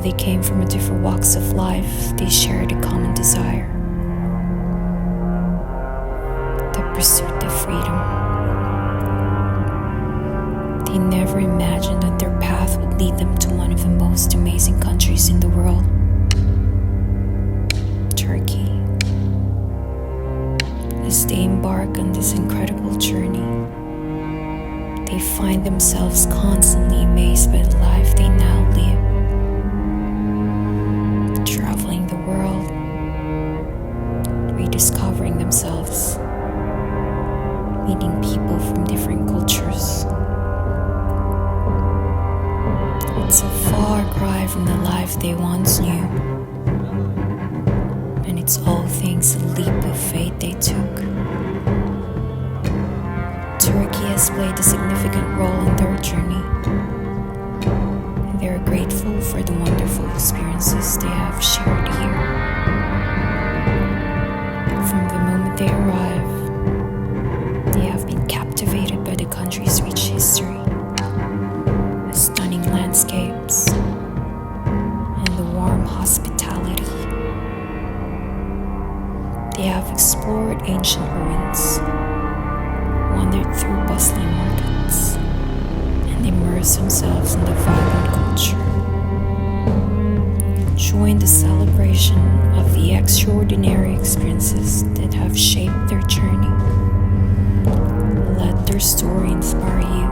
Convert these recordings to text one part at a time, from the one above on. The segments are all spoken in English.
they came from different walks of life, they shared a common desire: the pursuit of freedom. They never imagined that their path would lead them to one of the most amazing countries in the world, Turkey. As they embark on this incredible journey, they find themselves constantly amazed by the life they now live. Traveling the world, rediscovering themselves, meeting people from different cultures. It's a far cry from the life they once knew, and it's all thanks to the leap of faith they took. Turkey has played a significant role in their journey, and they are grateful for the wonderful experiences they have shared here. From the moment they arrive, they have been captivated by the country's rich history, the stunning landscapes, and the warm hospitality. They have explored ancient ruins, wandered through bustling markets, and immersed themselves in the vibrant culture. Join the celebration of the extraordinary experiences that have shaped their journey. Let their story inspire you,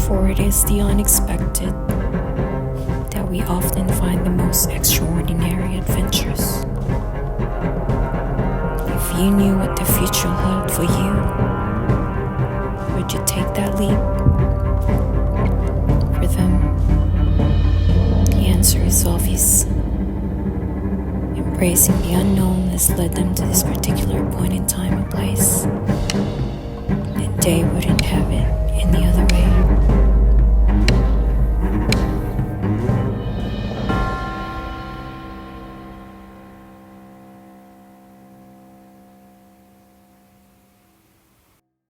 for it is the unexpected that we often find the most extraordinary adventures. If you knew what the future held for you, would you take that leap? For them, the answer is obvious. Embracing the unknown has led them to this particular point in time and place, and they wouldn't have it any other way.